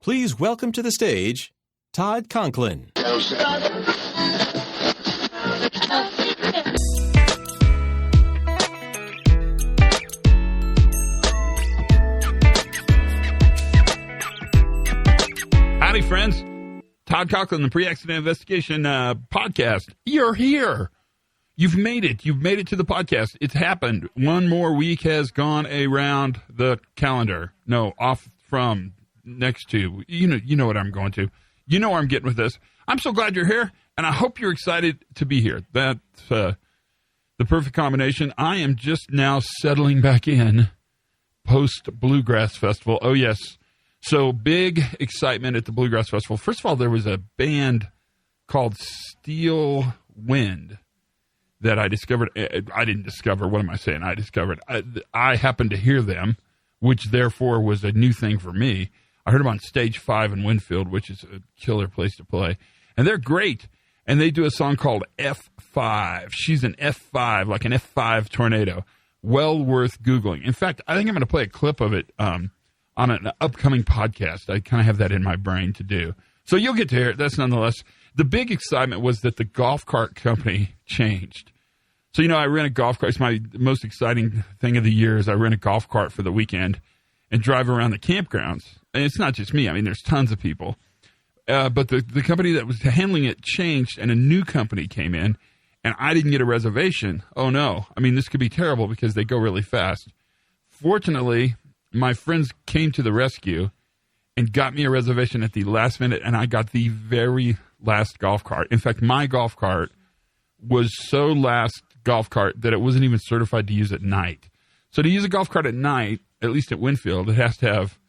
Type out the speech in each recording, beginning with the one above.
Please welcome to the stage, Todd Conklin. Howdy, friends. Todd Conklin, the Pre-Accident Investigation podcast. You're here. You've made it. You've made it to the podcast. It's happened. One more week has gone around the calendar. No, off from next to. You know what I'm going to. You know where I'm getting with this. I'm so glad you're here, and I hope you're excited to be here. That's the perfect combination. I am just now settling back in post-Bluegrass Festival. Oh, yes. So big excitement at the Bluegrass Festival. First of all, there was a band called Steel Wind that I discovered. I didn't discover. What am I saying? I discovered. I happened to hear them, which therefore was a new thing for me. I heard them on Stage 5 in Winfield, which is a killer place to play. And they're great. And they do a song called F5. She's an F5, like an F5 tornado. Well worth Googling. In fact, I think I'm going to play a clip of it on an upcoming podcast. I kind of have that in my brain to do. So you'll get to hear it. That's nonetheless. The big excitement was that the golf cart company changed. So, I rent a golf cart. It's my most exciting thing of the year is I rent a golf cart for the weekend and drive around the campgrounds. And it's not just me. I mean, there's tons of people. But the company that was handling it changed, and a new company came in, and I didn't get a reservation. Oh, no. I mean, this could be terrible because they go really fast. Fortunately, my friends came to the rescue and got me a reservation at the last minute, and I got the very last golf cart. In fact, my golf cart was so last golf cart that it wasn't even certified to use at night. So to use a golf cart at night, at least at Winfield, it has to have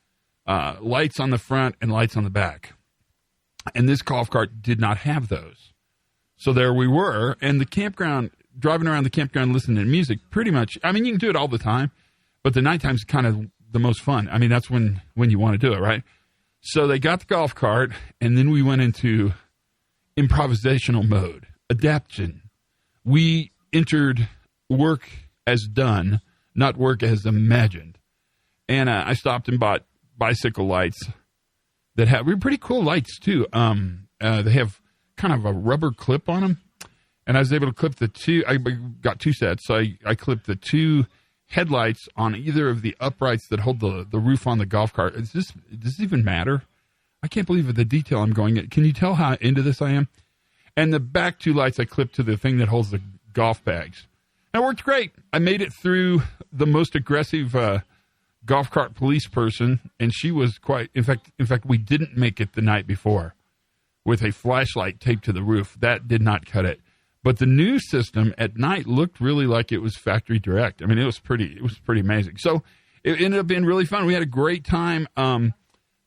lights on the front and lights on the back. And this golf cart did not have those. So there we were, and the campground, driving around the campground listening to music, pretty much, I mean, you can do it all the time, but the nighttime's kind of the most fun. I mean, that's when you want to do it, right? So they got the golf cart, and then we went into improvisational mode, adaptation. We entered work as done, not work as imagined. And I stopped and bought bicycle lights that have pretty cool lights, too. They have kind of a rubber clip on them, and I was able to clip the two. I got two sets, so I clipped the two headlights on either of the uprights that hold the roof on the golf cart. Does this even matter? I can't believe the detail I'm going at. Can you tell how into this I am? And the back two lights I clipped to the thing that holds the golf bags. And it worked great. I made it through the most aggressive golf cart police person, and she was quite. In fact, we didn't make it the night before with a flashlight taped to the roof. That did not cut it. But the new system at night looked really like it was factory direct. I mean, it was pretty amazing. So it ended up being really fun. We had a great time.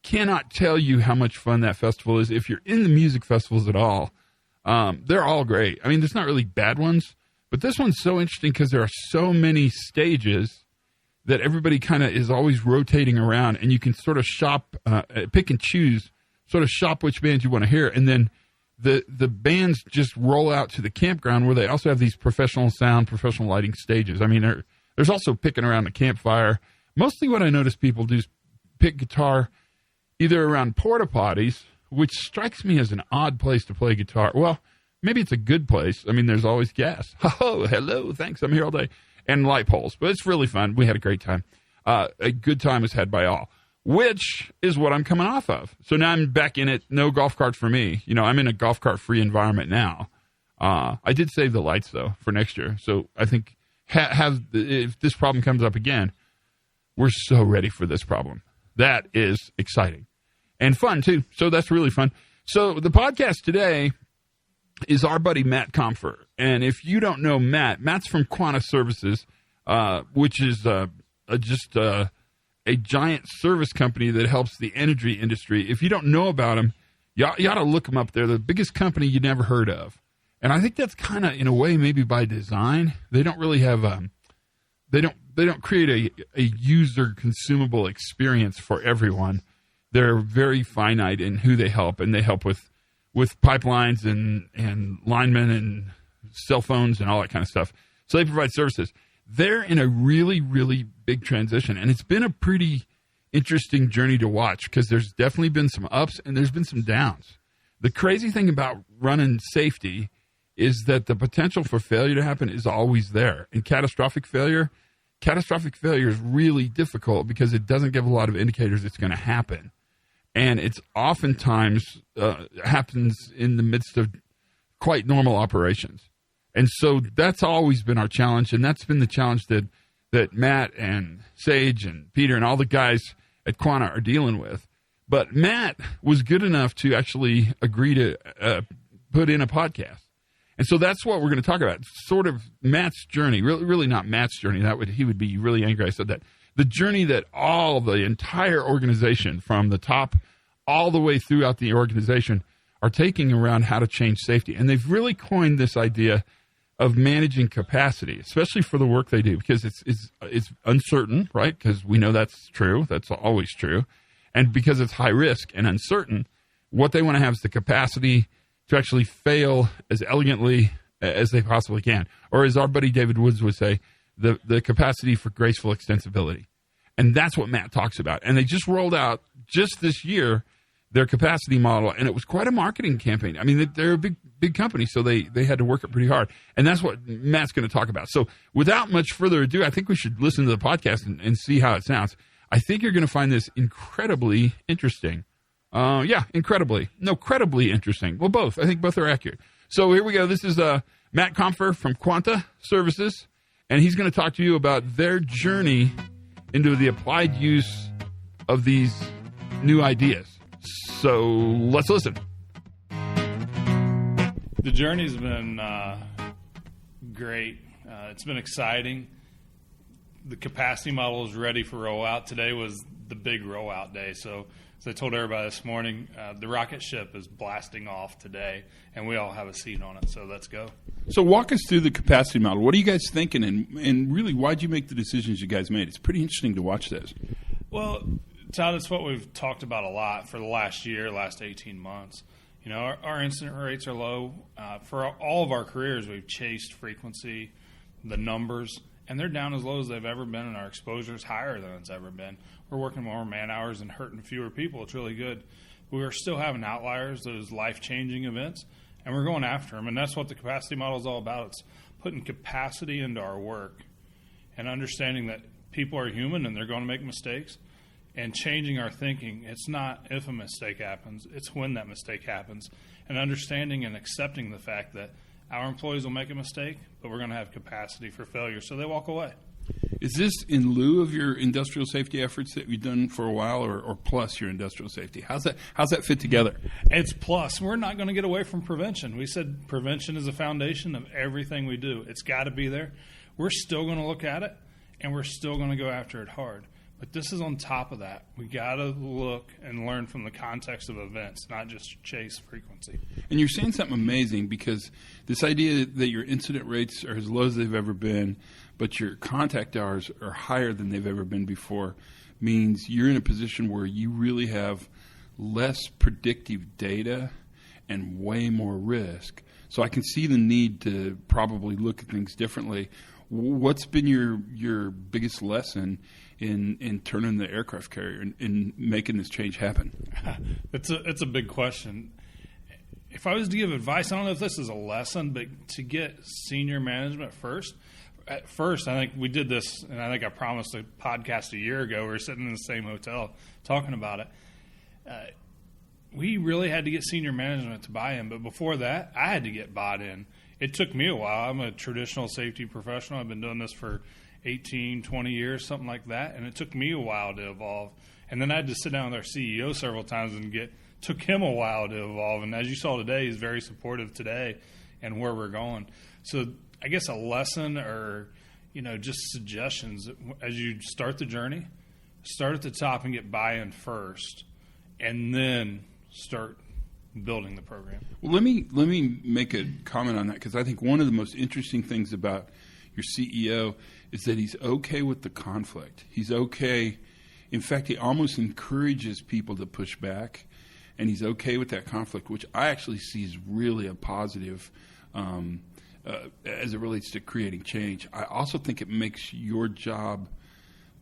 Cannot tell you how much fun that festival is. If you're in the music festivals at all, they're all great. I mean, there's not really bad ones, but this one's so interesting because there are so many stages that everybody kind of is always rotating around, and you can sort of shop, pick and choose, sort of shop which bands you want to hear, and then the bands just roll out to the campground where they also have these professional sound, professional lighting stages. I mean, there's also picking around the campfire. Mostly what I notice people do is pick guitar either around porta potties, which strikes me as an odd place to play guitar. Well, maybe it's a good place. I mean, there's always gas. Oh, hello, thanks, I'm here all day. And light poles. But it's really fun. We had a great time. A good time is had by all, which is what I'm coming off of. So now I'm back in it. No golf cart for me. I'm in a golf cart free environment now. I did save the lights, though, for next year. So I think if this problem comes up again, we're so ready for this problem. That is exciting and fun, too. So that's really fun. So the podcast today is our buddy Matt Comfer. And if you don't know Matt's from Quanta Services, which is just a giant service company that helps the energy industry. If you don't know about them, you ought to look them up. They're the biggest company you never heard of. And I think that's kind of, in a way, maybe by design. They don't really have they don't create a user consumable experience for everyone. They're very finite in who they help, and they help with pipelines and linemen and cell phones and all that kind of stuff. So they provide services. They're in a really, really big transition, and it's been a pretty interesting journey to watch because there's definitely been some ups and there's been some downs. The crazy thing about running safety is that the potential for failure to happen is always there. And catastrophic failure is really difficult because it doesn't give a lot of indicators it's going to happen. And it's oftentimes happens in the midst of quite normal operations. And so that's always been our challenge, and that's been the challenge that Matt and Sage and Peter and all the guys at Quanta are dealing with. But Matt was good enough to actually agree to put in a podcast. And so that's what we're going to talk about, sort of Matt's journey, really not Matt's journey. He would be really angry I said that. The journey that the entire organization, from the top all the way throughout the organization, are taking around how to change safety. And they've really coined this idea of managing capacity, especially for the work they do, because it's uncertain, right? Because we know that's true. That's always true. And because it's high risk and uncertain, what they want to have is the capacity to actually fail as elegantly as they possibly can. Or as our buddy David Woods would say, the capacity for graceful extensibility. And that's what Matt talks about. And they just rolled out just this year their capacity model, and it was quite a marketing campaign. I mean, they're a big company, so they had to work it pretty hard. And that's what Matt's going to talk about. So without much further ado, I think we should listen to the podcast and see how it sounds. I think you're going to find this incredibly interesting. Incredibly interesting. Well, both. I think both are accurate. So here we go. This is Matt Comfer from Quanta Services, and he's going to talk to you about their journey into the applied use of these new ideas. So let's listen. The journey's been great. It's been exciting. The capacity model is ready for rollout. Today was the big rollout day. So as I told everybody this morning, the rocket ship is blasting off today, and we all have a seat on it. So let's go. So walk us through the capacity model. What are you guys thinking, and really, why'd you make the decisions you guys made? It's pretty interesting to watch this. Well, Todd, it's what we've talked about a lot for the last 18 months. You know, our incident rates are low. For all of our careers, we've chased frequency, the numbers, and they're down as low as they've ever been, and our exposure is higher than it's ever been. We're working more man hours and hurting fewer people. It's really good. We are still having outliers, those life-changing events, and we're going after them, and that's what the capacity model is all about. It's putting capacity into our work and understanding that people are human and they're going to make mistakes, and changing our thinking. It's not if a mistake happens, it's when that mistake happens, and understanding and accepting the fact that our employees will make a mistake, but we're going to have capacity for failure, so they walk away. Is this in lieu of your industrial safety efforts that you've done for a while, or plus your industrial safety? How's that fit together? It's plus. We're not going to get away from prevention. We said prevention is the foundation of everything we do. It's got to be there. We're still going to look at it, and we're still going to go after it hard. But this is on top of that. We got to look and learn from the context of events, not just chase frequency. And you're saying something amazing, because this idea that your incident rates are as low as they've ever been, but your contact hours are higher than they've ever been before, means you're in a position where you really have less predictive data and way more risk. So I can see the need to probably look at things differently. What's been your biggest lesson in turning the aircraft carrier and in making this change happen? It's a big question. If I was to give advice, I don't know if this is a lesson, but to get senior management first. At first, I think we did this, and I think I promised a podcast a year ago. We were sitting in the same hotel talking about it. We really had to get senior management to buy in, but before that, I had to get bought in. It took me a while. I'm a traditional safety professional. I've been doing this for 18, 20 years, something like that, and it took me a while to evolve. And then I had to sit down with our CEO several times and took him a while to evolve. And as you saw today, he's very supportive today and where we're going. So I guess a lesson, or just suggestions as you start the journey, start at the top and get buy-in first, and then start building the program. Well, let me make a comment on that, because I think one of the most interesting things about your CEO is that he's okay with the conflict. He's okay. In fact, he almost encourages people to push back, and he's okay with that conflict, which I actually see as really a positive as it relates to creating change. I also think it makes your job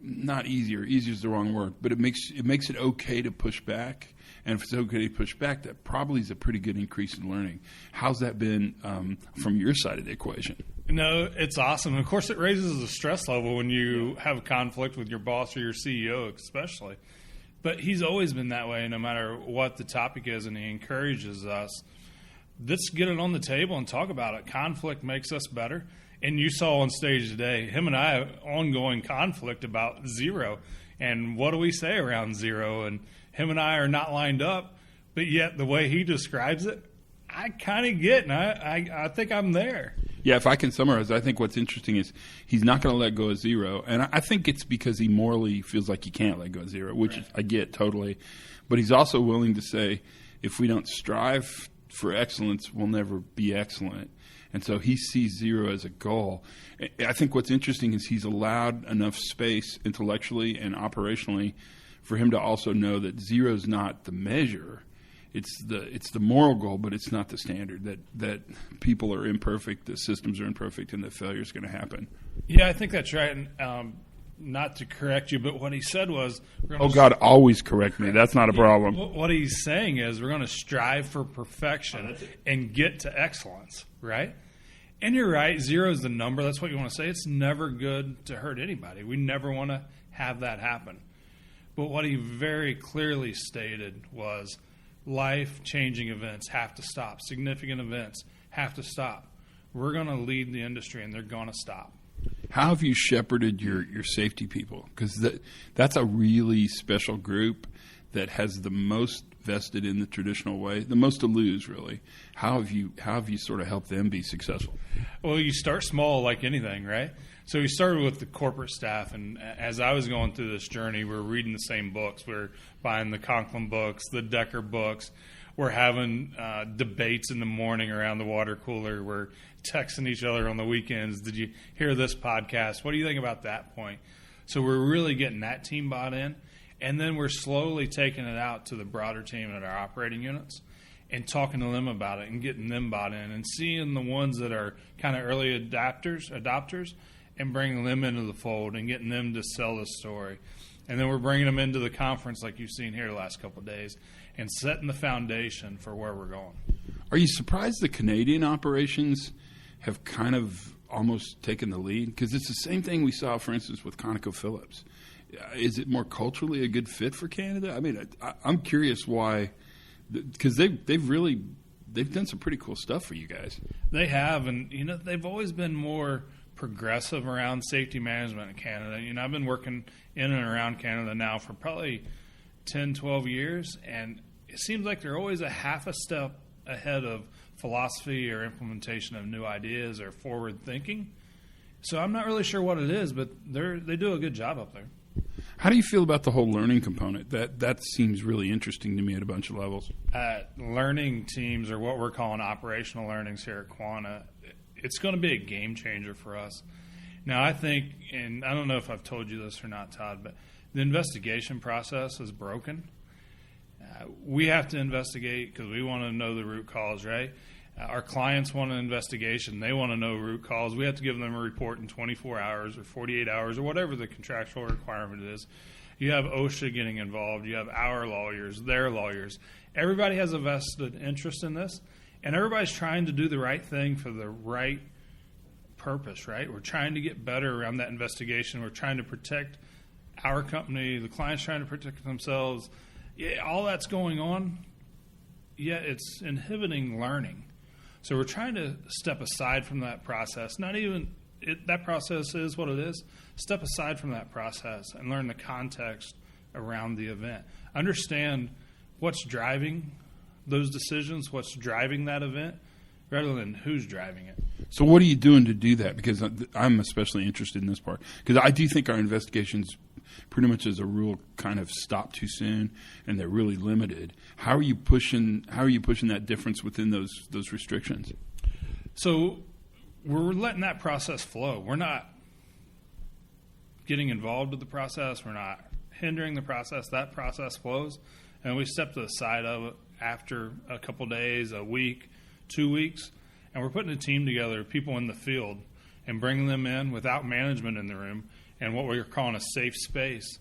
not easier. Easier is the wrong word, but it makes it okay to push back. And if it's okay to push back, that probably is a pretty good increase in learning. How's that been from your side of the equation? No, it's awesome. Of course, it raises the stress level when you have a conflict with your boss or your CEO, especially. But he's always been that way, no matter what the topic is, and he encourages us. Let's get it on the table and talk about it. Conflict makes us better. And you saw on stage today, him and I have ongoing conflict about zero. And what do we say around zero? And him and I are not lined up, but yet the way he describes it, I kind of get, and I think I'm there. Yeah, if I can summarize, I think what's interesting is he's not going to let go of zero. And I think it's because he morally feels like he can't let go of zero, which I get totally. But he's also willing to say, if we don't strive for excellence, we'll never be excellent. And so he sees zero as a goal. I think what's interesting is he's allowed enough space intellectually and operationally for him to also know that zero is not the measure. It's the moral goal, but it's not the standard, that people are imperfect, the systems are imperfect, and that failure is going to happen. Yeah, I think that's right. And not to correct you, but what he said was... God, always correct me. That's not a problem. What he's saying is we're going to strive for perfection and get to excellence, right? And you're right, zero is the number. That's what you want to say. It's never good to hurt anybody. We never want to have that happen. But what he very clearly stated was life-changing events have to stop. Significant events have to stop. We're going to lead the industry, and they're going to stop. How have you shepherded your safety people? Because that's a really special group that has the most vested in the traditional way, the most to lose, really. How have you sort of helped them be successful? Well, you start small like anything, right? So we started with the corporate staff, and as I was going through this journey, we're reading the same books. We're buying the Conklin books, the Decker books. We're having debates in the morning around the water cooler. We're texting each other on the weekends. Did you hear this podcast? What do you think about that point? So we're really getting that team bought in. And then we're slowly taking it out to the broader team at our operating units and talking to them about it and getting them bought in and seeing the ones that are kind of early adopters and bringing them into the fold and getting them to sell the story. And then we're bringing them into the conference like you've seen here the last couple of days and setting the foundation for where we're going. Are you surprised the Canadian operations have kind of almost taken the lead? Because it's the same thing we saw, for instance, with ConocoPhillips. Is it more culturally a good fit for Canada? I mean, I'm curious why, because they've done some pretty cool stuff for you guys. They have, and they've always been more progressive around safety management in Canada. I've been working in and around Canada now for probably 10, 12 years, and it seems like they're always a half a step ahead of philosophy or implementation of new ideas or forward thinking. So I'm not really sure what it is, but they do a good job up there. How do you feel about the whole learning component? That seems really interesting to me at a bunch of levels. Learning teams, or what we're calling operational learnings here at Quanta, it's going to be a game changer for us. Now, I think, and I don't know if I've told you this or not, Todd, but the investigation process is broken. We have to investigate because we want to know the root cause, right? Our clients want an investigation. They want to know root cause. We have to give them a report in 24 hours or 48 hours or whatever the contractual requirement is. You have OSHA getting involved. You have our lawyers, their lawyers. Everybody has a vested interest in this, and everybody's trying to do the right thing for the right purpose, right? We're trying to get better around that investigation. We're trying to protect our company. The client's trying to protect themselves. Yeah, all that's going on, yet it's inhibiting learning. So we're trying to step aside from that process. That process is what it is. Step aside from that process and learn the context around the event. Understand what's driving those decisions, what's driving that event, rather than who's driving it. So what are you doing to do that? Because I'm especially interested in this part. Because I do think our investigations pretty much as a rule kind of stop too soon, and they're really limited. How are you pushing that difference within those restrictions? So we're letting that process flow. We're not getting involved with the process. We're not hindering the process. That process flows, and we step to the side of it after a couple days, a week, 2 weeks, and we're putting a team together, people in the field, and bringing them in without management in the room, and what we're calling a safe space,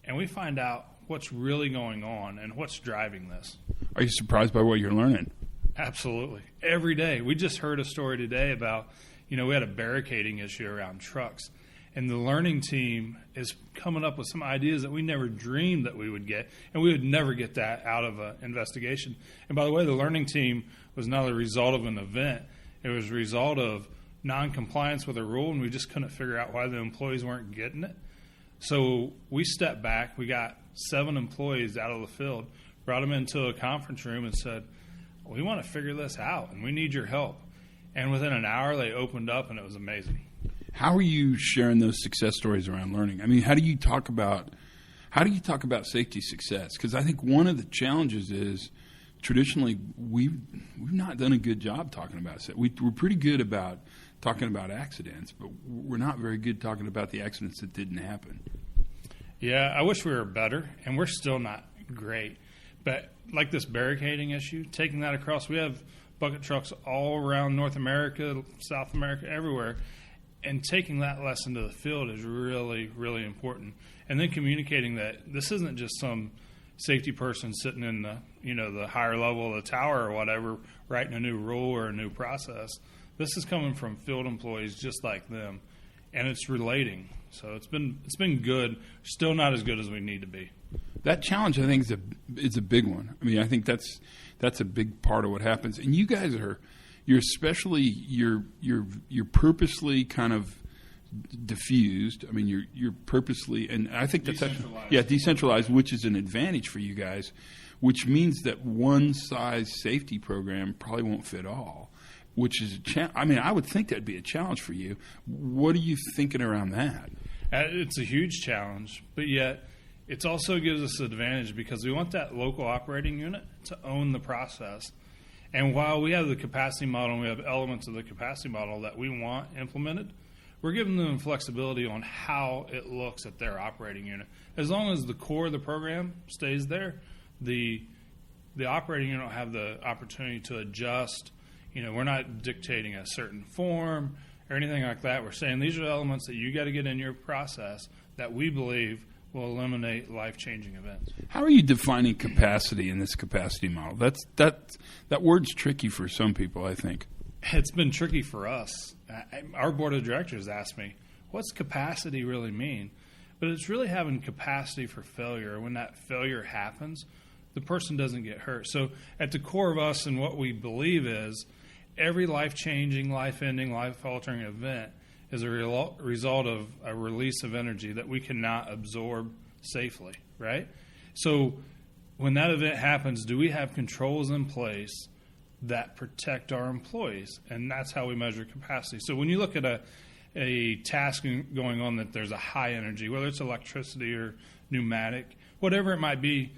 and we find out what's really going on and what's driving this. Are you surprised by what you're learning? Absolutely. Every day. We just heard a story today about, we had a barricading issue around trucks. And the learning team is coming up with some ideas that we never dreamed that we would get. And we would never get that out of an investigation. And by the way, the learning team was not a result of an event. It was a result of non-compliance with a rule, and we just couldn't figure out why the employees weren't getting it. So we stepped back. We got 7 employees out of the field, brought them into a conference room and said, we want to figure this out, and we need your help. And within an hour, they opened up, and it was amazing. How are you sharing those success stories around learning? I mean, how do you talk about safety success? Because I think one of the challenges is traditionally we've not done a good job talking about it. We're pretty good about talking about accidents, but we're not very good talking about the accidents that didn't happen. Yeah, I wish we were better, and we're still not great. But like this barricading issue, taking that across, we have bucket trucks all around North America, South America, everywhere. And taking that lesson to the field is really, really important. And then communicating that this isn't just some safety person sitting in the higher level of the tower or whatever, writing a new rule or a new process. This is coming from field employees just like them, and it's relating. So it's been good. Still not as good as we need to be. That challenge, I think, is a big one. I mean, I think that's a big part of what happens. And you guys you're purposely kind of diffused. I mean, you're purposely, and I think that's decentralized, which is an advantage for you guys, which means that one size safety program probably won't fit all, which is I would think that'd be a challenge for you. What are you thinking around that? It's a huge challenge, but yet it also gives us an advantage because we want that local operating unit to own the process. And while we have the capacity model and we have elements of the capacity model that we want implemented, we're giving them flexibility on how it looks at their operating unit. As long as the core of the program stays there, the operating unit will have the opportunity to adjust. We're not dictating a certain form or anything like that. We're saying these are elements that you got to get in your process that we believe will eliminate life-changing events. How are you defining capacity in this capacity model? That word's tricky for some people, I think. It's been tricky for us. Our board of directors asked me, what's capacity really mean? But it's really having capacity for failure. When that failure happens, the person doesn't get hurt. So at the core of us and what we believe is every life-changing, life-ending, life-altering event is a result of a release of energy that we cannot absorb safely, right? So when that event happens, do we have controls in place that protect our employees? And that's how we measure capacity. So when you look at a task going on that there's a high energy, whether it's electricity or pneumatic, whatever it might be,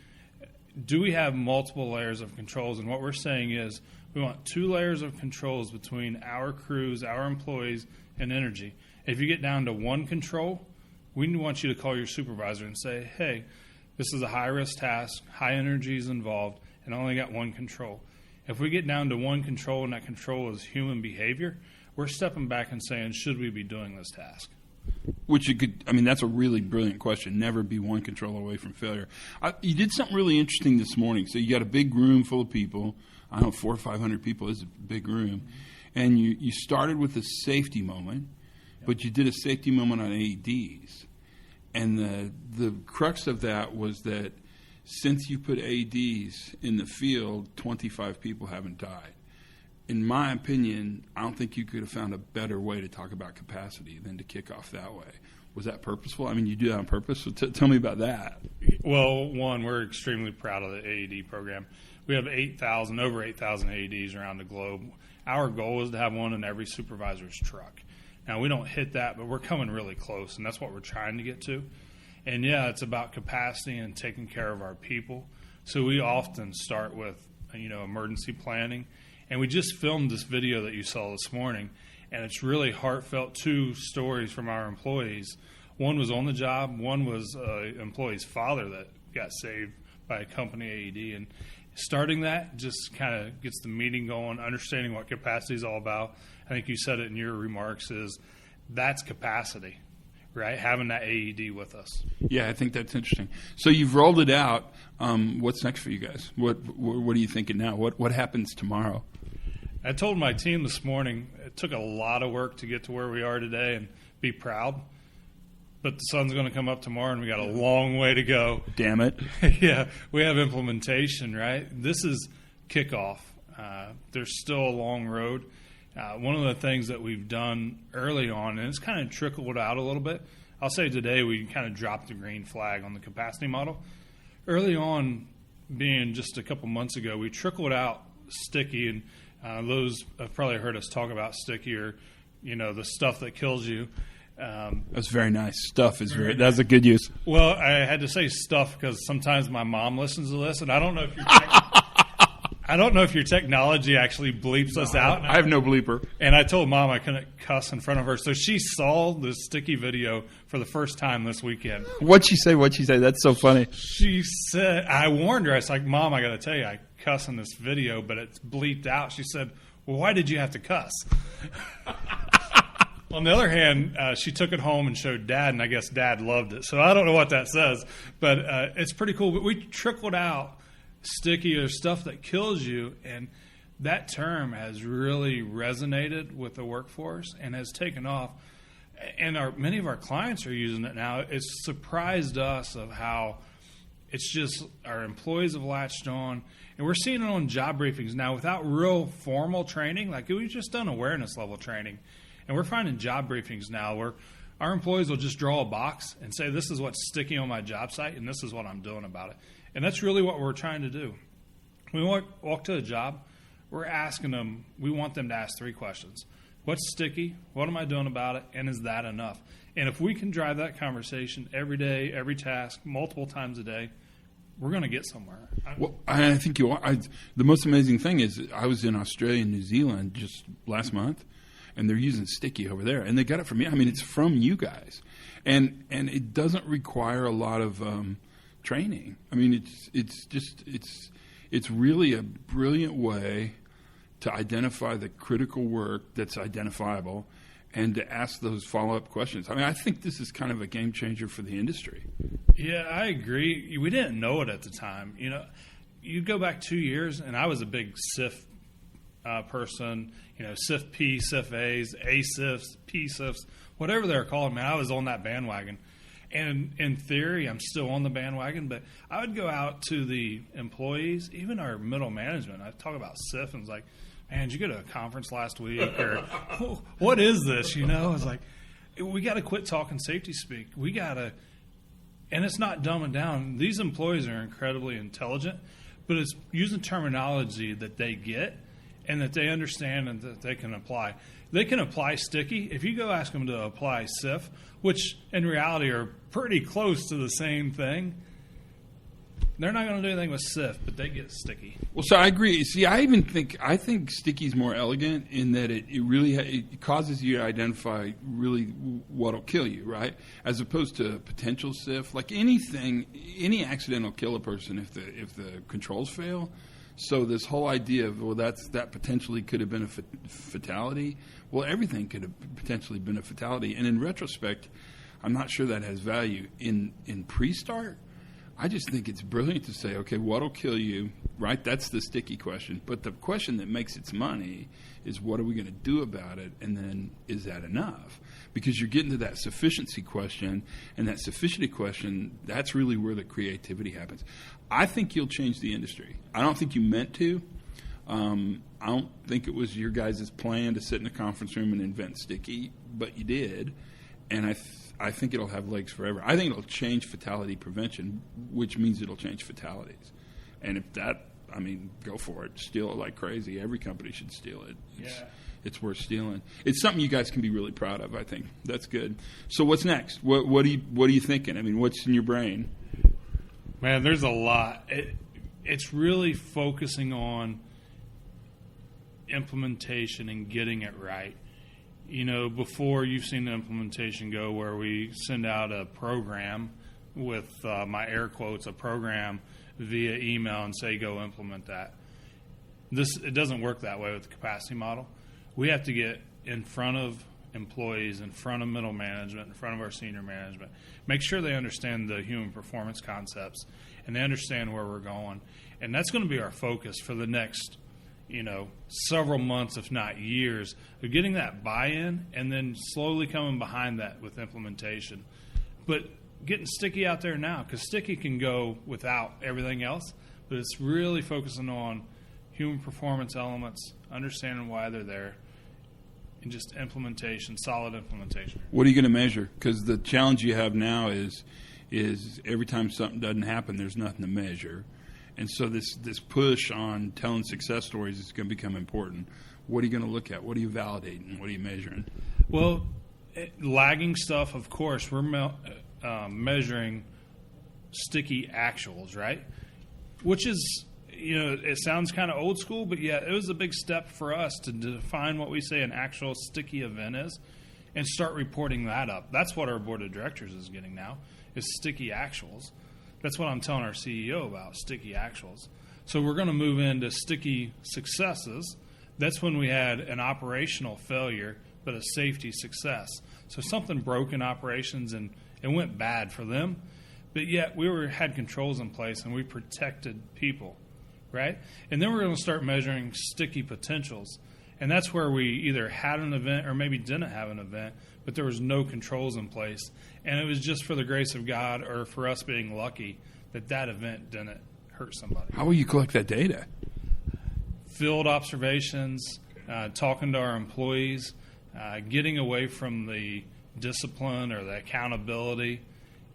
do we have multiple layers of controls? And what we're saying is we want 2 layers of controls between our crews, our employees, and energy. If you get down to 1 control, we want you to call your supervisor and say, hey, this is a high-risk task, high energy is involved, and I only got 1 control. If we get down to 1 control and that control is human behavior, we're stepping back and saying, should we be doing this task? Which that's a really brilliant question. Never be 1 control away from failure. You did something really interesting this morning. So you got a big room full of people. I don't know, 400 or 500 people is a big room. And you started with a safety moment, but you did a safety moment on AEDs. And the crux of that was that since you put AEDs in the field, 25 people haven't died. In my opinion, I don't think you could have found a better way to talk about capacity than to kick off that way. Was that purposeful? I mean, you do that on purpose? So tell me about that. Well, one, we're extremely proud of the AED program. We have over 8,000 AEDs around the globe. Our goal is to have one in every supervisor's truck. Now, we don't hit that, but we're coming really close, and that's what we're trying to get to. And, yeah, it's about capacity and taking care of our people. So we often start with, emergency planning. And we just filmed this video that you saw this morning, and it's really heartfelt. 2 stories from our employees. One was on the job. One was an employee's father that got saved by a company AED. And starting that just kind of gets the meeting going, understanding what capacity is all about. I think you said it in your remarks, is that's capacity. right? Having that AED with us. Yeah, I think that's interesting. So you've rolled it out. What's next for you guys? What are you thinking now? What happens tomorrow? I told my team this morning it took a lot of work to get to where we are today and be proud. But the sun's going to come up tomorrow, and we got a long way to go. Damn it. Yeah, we have implementation, right? This is kickoff. There's still a long road. One of the things that we've done early on, and it's kind of trickled out a little bit, I'll say today we kind of dropped the green flag on the capacity model. Early on, being just a couple months ago, we trickled out sticky, and those have probably heard us talk about sticky, or the stuff that kills you. That's very nice. Stuff is that's a good use. Well, I had to say stuff because sometimes my mom listens to this, and I don't know if your technology actually bleeps us out. I have no bleeper. And I told Mom I couldn't cuss in front of her, so she saw the sticky video for the first time this weekend. What'd she say? That's so funny. She said, I warned her. I was like, Mom, I got to tell you, I cuss in this video, but it's bleeped out. She said, well, why did you have to cuss? On the other hand, she took it home and showed Dad, and I guess Dad loved it. So I don't know what that says, but it's pretty cool. But we trickled out sticky or stuff that kills you, and that term has really resonated with the workforce and has taken off. And many of our clients are using it now. It's surprised us of how it's just our employees have latched on, and we're seeing it on job briefings now without real formal training. Like we've just done awareness level training. And we're finding job briefings now where our employees will just draw a box and say, this is what's sticky on my job site, and this is what I'm doing about it. And that's really what we're trying to do. When we walk to a job, we're asking them, we want them to ask 3 questions. What's sticky? What am I doing about it? And is that enough? And if we can drive that conversation every day, every task, multiple times a day, we're going to get somewhere. Well, I think you are. The most amazing thing is I was in Australia and New Zealand just last month, and they're using sticky over there, and they got it from me. I mean, it's from you guys, and it doesn't require a lot of training. I mean, it's really a brilliant way to identify the critical work that's identifiable, and to ask those follow-up questions. I mean, I think this is kind of a game changer for the industry. Yeah, I agree. We didn't know it at the time. You go back 2 years, and I was a big SIF person, SIF P, SIF A's, A SIFs, P SIFs, whatever they're called, man, I was on that bandwagon. And in theory, I'm still on the bandwagon, but I would go out to the employees, even our middle management. I'd talk about SIF, and it's like, man, did you go to a conference last week? Or what is this? It's like, we got to quit talking safety speak. We got to, and it's not dumbing down. These employees are incredibly intelligent, but it's using terminology that they get and that they understand and that they can apply. They can apply sticky. If you go ask them to apply SIF, which in reality are pretty close to the same thing, they're not going to do anything with SIF, but they get sticky. Well, so I agree. See, I think sticky's more elegant in that it really it causes you to identify really what'll kill you, right? As opposed to potential SIF. Like any accident will kill a person if the controls fail. So this whole idea of, that potentially could have been a fatality. Well, everything could have potentially been a fatality. And in retrospect, I'm not sure that has value. In pre-start, I just think it's brilliant to say, okay, what'll kill you, right? That's the sticky question. But the question that makes its money is, what are we going to do about it? And then, is that enough? Because you're getting to that sufficiency question, and that sufficiency question, that's really where the creativity happens. I think you'll change the industry. I don't think you meant to. I don't think it was your guys' plan to sit in a conference room and invent sticky, but you did. And I think it'll have legs forever. I think it'll change fatality prevention, which means it'll change fatalities. And if that, go for it. Steal it like crazy. Every company should steal it. It's worth stealing. It's something you guys can be really proud of, I think. That's good. So what's next? What are you thinking? What's in your brain? Man, there's a lot. It's really focusing on implementation and getting it right. Before, you've seen the implementation go where we send out a program with my air quotes, a program via email and say, go implement that. It doesn't work that way with the capacity model. We have to get in front of employees in front of middle management, in front of our senior management. Make sure they understand the human performance concepts and they understand where we're going. And that's going to be our focus for the next, several months, if not years, of getting that buy-in and then slowly coming behind that with implementation. But getting sticky out there now, because sticky can go without everything else, but it's really focusing on human performance elements, understanding why they're there, and just implementation, solid implementation. What are you going to measure? Because the challenge you have now is every time something doesn't happen, there's nothing to measure. And so this push on telling success stories is going to become important. What are you going to look at? What are you validating? What are you measuring? Well, lagging stuff, of course, we're measuring sticky actuals, right? Which is, it sounds kind of old school, but yeah, it was a big step for us to define what we say an actual sticky event is and start reporting that up. That's what our board of directors is getting now, is sticky actuals. That's what I'm telling our CEO about, sticky actuals. So we're going to move into sticky successes. That's when we had an operational failure, but a safety success. So something broke in operations and it went bad for them, but yet we had controls in place and we protected people, right? And then we're going to start measuring sticky potentials. And that's where we either had an event or maybe didn't have an event, but there was no controls in place. And it was just for the grace of God or for us being lucky that event didn't hurt somebody. How will you collect that data? Field observations, talking to our employees, getting away from the discipline or the accountability.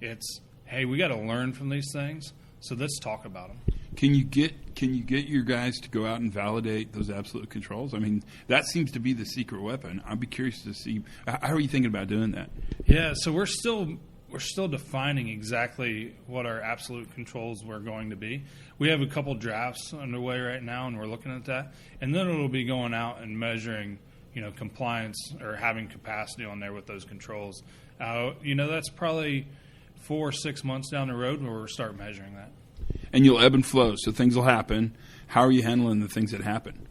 It's, hey, we got to learn from these things, so let's talk about them. Can you get your guys to go out and validate those absolute controls? I mean, that seems to be the secret weapon. I'd be curious to see, how are you thinking about doing that? Yeah, so we're still defining exactly what our absolute controls were going to be. We have a couple drafts underway right now, and we're looking at that. And then it'll be going out and measuring, compliance or having capacity on there with those controls. That's probably 4 or 6 months down the road where we'll start measuring that. And you'll ebb and flow, so things will happen. How are you handling the things that happen?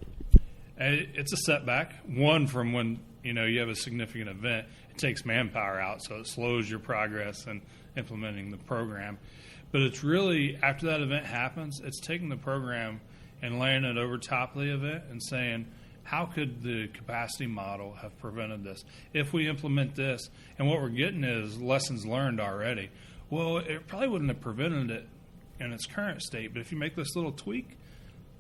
It's a setback. One, from when you have a significant event, it takes manpower out, so it slows your progress in implementing the program. But it's really, after that event happens, it's taking the program and laying it over top of the event and saying, how could the capacity model have prevented this? If we implement this, and what we're getting is lessons learned already. Well, it probably wouldn't have prevented it in its current state, but if you make this little tweak,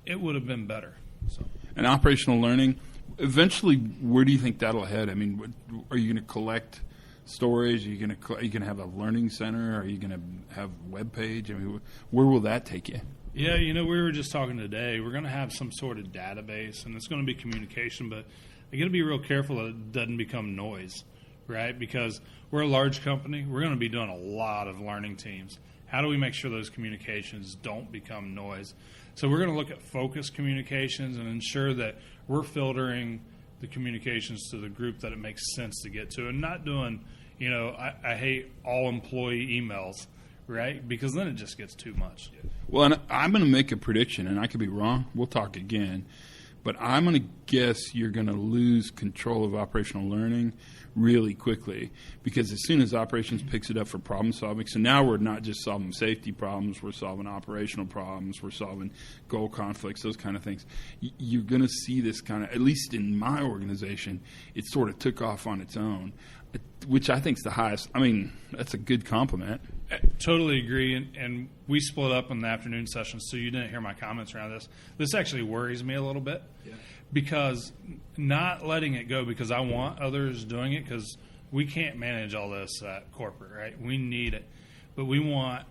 it would have been better. So. And operational learning, eventually, where do you think that'll head? I mean, are you going to collect stories? Are you going to have a learning center? Are you going to have a web page? I mean, where will that take you? Yeah, we were just talking today. We're going to have some sort of database, and it's going to be communication, but I got to be real careful that it doesn't become noise, right? Because we're a large company. We're going to be doing a lot of learning teams. How do we make sure those communications don't become noise? So we're going to look at focused communications and ensure that we're filtering the communications to the group that it makes sense to get to, and not doing, I hate all employee emails, right? Because then it just gets too much. Well, and I'm going to make a prediction, and I could be wrong. We'll talk again. But I'm going to guess you're going to lose control of operational learning really quickly, because as soon as operations picks it up for problem solving, so now we're not just solving safety problems, we're solving operational problems, we're solving goal conflicts, those kind of things. You're going to see this kind of, at least in my organization, it sort of took off on its own, which I think is the highest. I mean, that's a good compliment. I totally agree, and we split up in the afternoon sessions, so you didn't hear my comments around this. This actually worries me a little bit, because not letting it go, because I want others doing it, because we can't manage all this at corporate, right? We need it, but we want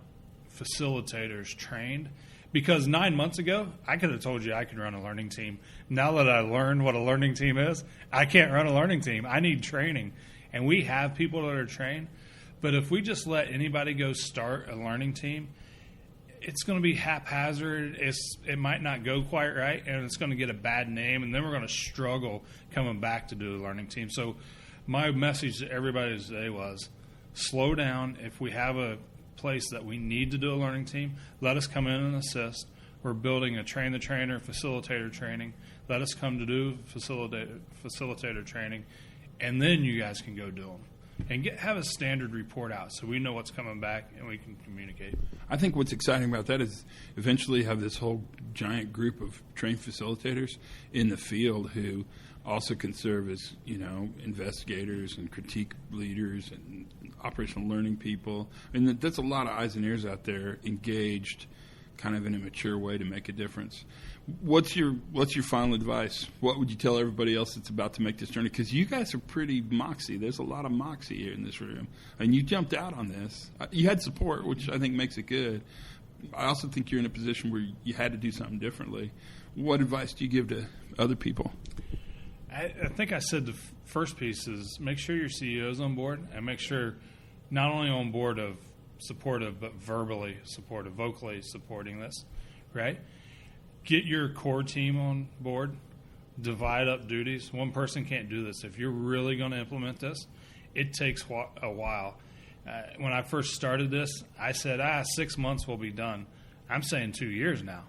facilitators trained, because 9 months ago, I could have told you I could run a learning team. Now that I learned what a learning team is, I can't run a learning team. I need training, and we have people that are trained. But if we just let anybody go start a learning team, it's going to be haphazard. It might not go quite right, and it's going to get a bad name, and then we're going to struggle coming back to do a learning team. So my message to everybody today was, slow down. If we have a place that we need to do a learning team, let us come in and assist. We're building a train-the-trainer, facilitator training. Let us come to do facilitator training. and then you guys can go do them. And have a standard report out so we know what's coming back and we can communicate. I think what's exciting about that is eventually have this whole giant group of trained facilitators in the field who also can serve as, investigators and critique leaders and operational learning people. And that's a lot of eyes and ears out there engaged kind of in a mature way to make a difference. What's your final advice? What would you tell everybody else that's about to make this journey? Because you guys are pretty moxie. There's a lot of moxie here in this room. And you jumped out on this. You had support, which I think makes it good. I also think you're in a position where you had to do something differently. What advice do you give to other people? I think I said the first piece is make sure your CEO is on board and make sure not only on board of supportive, but verbally supportive, vocally supporting this, right? Get your core team on board, divide up duties. One person can't do this. If you're really going to implement this, it takes a while. When I first started this, I said, 6 months will be done. I'm saying 2 years now,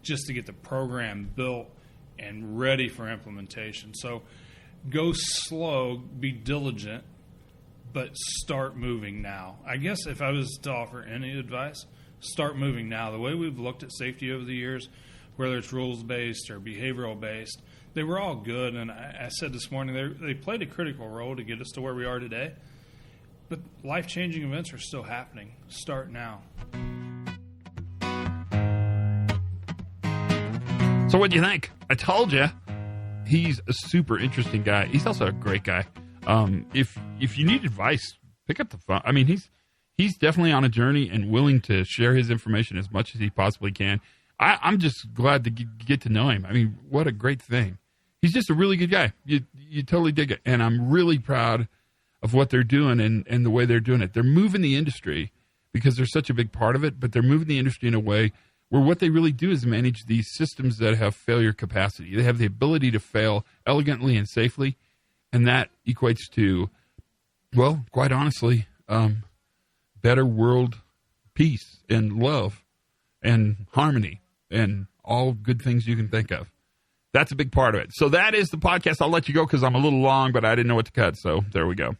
just to get the program built and ready for implementation. So go slow, be diligent, but start moving now. I guess if I was to offer any advice, start moving now. The way we've looked at safety over the years, whether it's rules-based or behavioral-based, they were all good. And I said this morning, they played a critical role to get us to where we are today. But life-changing events are still happening. Start now. So what do you think? I told you. He's a super interesting guy. He's also a great guy. If you need advice, pick up the phone. I mean, he's definitely on a journey and willing to share his information as much as he possibly can. I'm just glad to get to know him. I mean, what a great thing. He's just a really good guy. You totally dig it. And I'm really proud of what they're doing and the way they're doing it. They're moving the industry because they're such a big part of it, but they're moving the industry in a way where what they really do is manage these systems that have failure capacity. They have the ability to fail elegantly and safely, and that equates to, well, quite honestly, better world peace and love and harmony and all good things you can think of. That's a big part of it. So that is the podcast. I'll let you go because I'm a little long, but I didn't know what to cut. So there we go.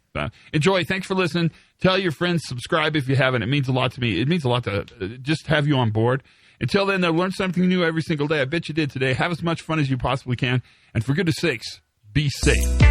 Enjoy. Thanks for listening. Tell your friends, subscribe if you haven't. It means a lot to me. It means a lot to just have you on board. Until then, they'll learn something new every single day. I bet you did today. Have as much fun as you possibly can. And for goodness sakes, be safe.